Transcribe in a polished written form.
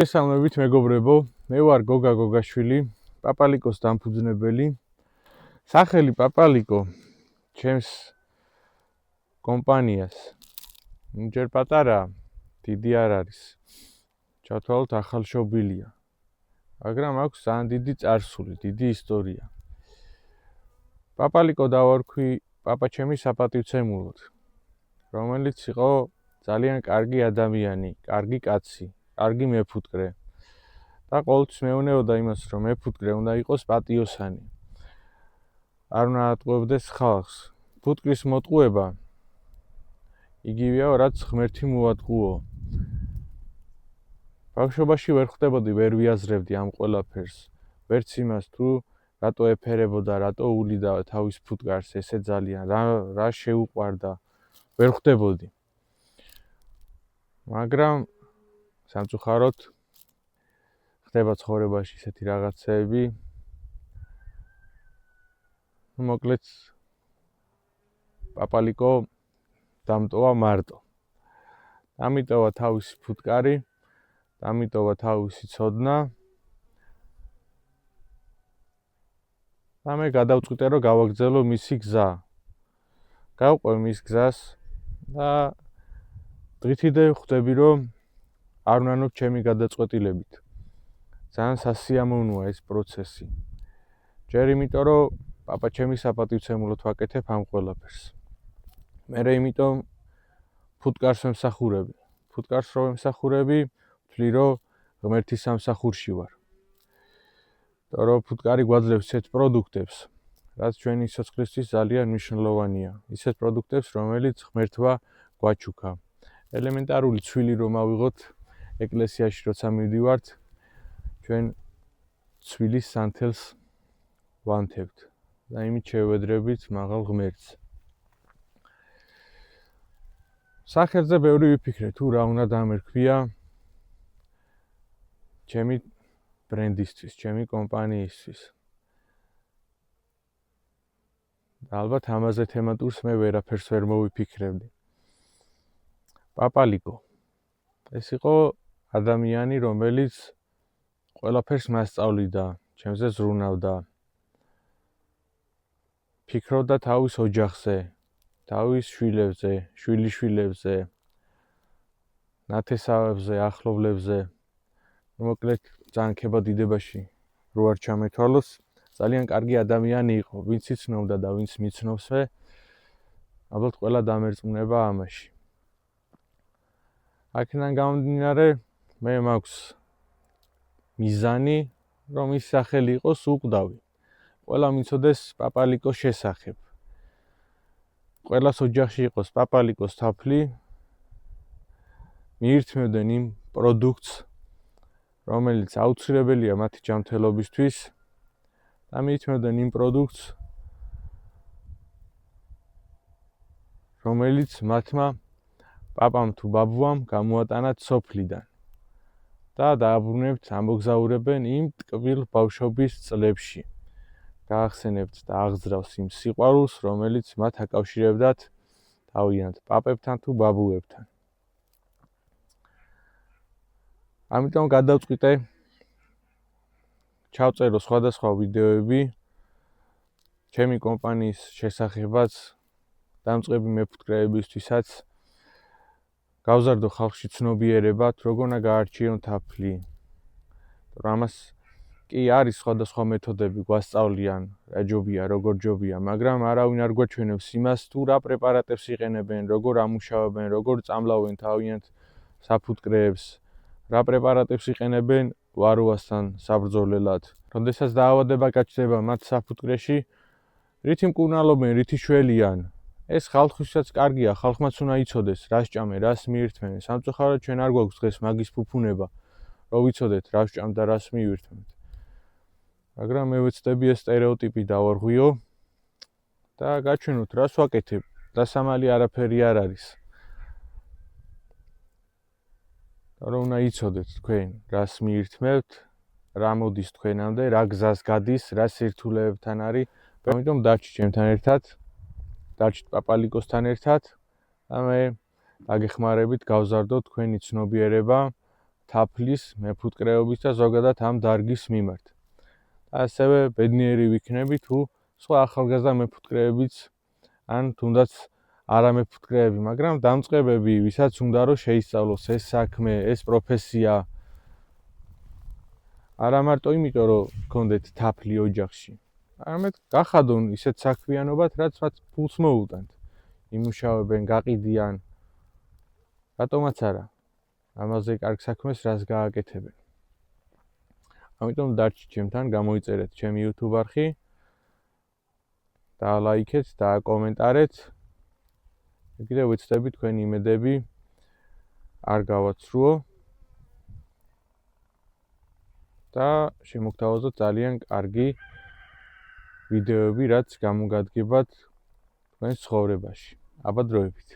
მოგესალმებით მეგობრებო, მე ვარ გოგა გოგაშვილი, პაპალიკოს დამფუძნებელი. სახელი პაპალიკო ჩემს კომპანიას ჯერ პატარა, დიდი არ არის. ჩავთვალოთ ახალშობილია. მაგრამ აქვს ძალიან დიდი წარსული, დიდი ისტორია. პაპალიკო დავარქვი პაპა ჩემი საპატივცემულოდ, რომელიც იყო ძალიან კარგი ადამიანი, კარგი კაცი, კარგი მეფუტკრე. და ყოველთვის მეუნეოდა იმას, რომ მეფუტკრე უნდა იყოს პატიოსანი. არ უნდა ატყუებდეს ხალხს. ფუტკრის მოტყუება იგივეა, რაც ღმერთი მოატყუო. ბავშვობაში ვერ ხვდებოდი, ვერ ვიაზრებდი ამ ყველაფერს. ვერც იმას თუ რატო ეფერებოდა, რატო ულიდა თავის ფუტკარს ესე ძალიან, რა შეუყვარდა, ვერ ხვდებოდი. მაგრამ სამწუხაროდ ხდება ცხოვრებაში ისეთი რაღაცეები. მოკლედ პაპალიკო დამტოვა მარტო. დამიტოვა თავისი ფუტკარი, დამიტოვა თავისი ცოდნა. და მე გადავწყვიტე, რომ გავაგრძელო მისი გზა. გავყვე მის გზას და დღითიდე ხვდები, რომ არ ვნანობ ჩემი გადაწყვეტილებით. ძალიან სასიამოვნოა ეს პროცესი. ჯერ იმიტომ, რომ პაპა ჩემი საპატივცემულოდ ვაკეთებ ამ ყველაფერს. მერე იმიტომ ფუტკარს ვემსახურები. ფუტკარს რო ვემსახურები, ვთვლი, რომ ღმერთის სამსახურში ვარ. რომ ფუტკარი გვაძლევს ისეთ პროდუქტებს, რაც ჩვენი სიცოცხლისთვის ძალიან მნიშვნელოვანია. ისეთ პროდუქტებს, რომელიც ღმერთმა გვაჩუქა. ელემენტარული ცვილი რომ ავიღოთ ეკლესიაში, როცა მივდივართ, ჩვენ ცვილის სანთელს ვანთებთ და იმით შევედრებით მაღალ ღმერთს. სახელზე ბევრი ვიფიქრე, თუ რა უნდა დამერქვია ჩემი ბრენდისთვის, ჩემი კომპანიისთვის. ალბათ ამაზე თემატურს მე ვერაფერს ვერ მოვიფიქრებდი. პაპალიკო. ეს იყო ადამიანი, რომელიც ყველაფერს მასწავლიდა, ჩემზე ზრუნავდა. ფიქრობდა თავის ოჯახზე, თავის შვილებზე, შვილიშვილებზე, ნათესავებზე, ახლობლებზე. მოკლედ ძალიან ქება დიდებაში რო არ ჩამეთვალოს, ძალიან კარგი ადამიანი იყო, ვინც იცნობდა და ვინც მიცნობსვე, ალბათ ყველა დამერწმუნება ამაში. აქედან გამომდინარე, მე მაქვს მიზანი, რომ ის სახელი იყოს უყდავი. ყველა მიცოდეს პაპალიკოს შესახებ. ყველას ოჯახში იყოს პაპალიკოს თაფლი, მიირთმევდნენ იმ პროდუქტს, რომელიც აუცილებელია მათი ჯანმრთელობისთვის და მიირთმევდნენ იმ პროდუქტს, რომელიც მათმა პაპამ თუ ბაბუამ გამოატანათ სოფლიდან და დააბრუნებთ, ამოგზაურებენ იმ ტკბილ ბავშვობის წლებში. გაახსენებთ და აღძრავს იმ სიყვარულს, რომელიც მათ აკავშირებდათ თავიანთ პაპებთან თუ ბაბუებთან. ამიტომ გადავწყვიტე ჩავწერო სხვადასხვა ვიდეოები ჩემი კომპანიის შესახებაც, დამწყები მეფუტკრეებისთვისაც, გავზარდო ხალხში ცნობიერება, როგორ უნდა გაარჩიონ თაფლი. ამას კი არის სხვადასხვა მეთოდები, გვასწავლიან, რა ჯობია, როგორ ჯობია, მაგრამ არავინ არ გვაჩვენებს იმას, თუ რა პრეპარატებს იყენებენ, როგორ ამუშავებენ, როგორ წამლავენ თავიანთ საფუტკრეებს, რა პრეპარატებს იყენებენ ვაროვასთან საბრძოლველად. როდესაც დაავადება გაჩნდება მათ საფუტკრეში, რითი მკურნალობენ, რითი შველიან. ეს ხალხისთვისაც კარგია, ხალხმაც უნდა იცოდეს, რა სჭამენ, რას მიირთმევენ. სამწუხაროდ ჩვენ არ გვაქვს დღეს მაგის ფუფუნება, რომ ვიცოდეთ, რა სჭამთ და რას მიირთმევთ. მაგრამ მე ვეცდები ეს სტერეოტიპი დავარღვიო და გაჩვენოთ, რას ვაკეთებ, დასამალი არაფერი არ არის. რომ უნდა იცოდეთ თქვენ, რას მიირთმევთ, რა მოდის თქვენამდე, რა გზას გადის, რა სირთულეებთან არის. ამიტომ დარჩით ჩემთან ერთად, დარჩით პაპალიკოსთან ერთად და მე დაგეხმარებით გავზარდოთ თქვენი ცნობიერება თაფლის მეფუტკრეობის და ზოგადად ამ დარგის მიმართ. ასევე ბედნიერი ვიქნები თუ სხვა ახალგაზრდა მეფუტკრეებიც ან თუნდაც არამეფუტკრეები, მაგრამ დამწყებები, ვისაც უნდა რომ შეისწავლოს ეს საქმე, ეს პროფესია. არა მარტო იმიტომ, რომ გქონდეთ თაფლი ოჯახში, არამედ გახადონ ისეთ საქმიანობად, რაც მათ ფულს მოუტანთ. იმუშავებენ, გაყიდიან. რატომაც არა? ამაზე კარგ საქმეს რას გააკეთებენ. ამიტომ დარჩით ჩემთან, გამოიწერეთ ჩემი YouTube არხი, დაალაიქეთ, დააკომენტარეთ. კიდევ ვეცდები თქვენი იმედები არ გავაცრუო და შემოგთავაზოთ ძალიან კარგი ვიდეოები, რაც გამოგადგებათ თქვენს ცხოვრებაში. აბა დროებით.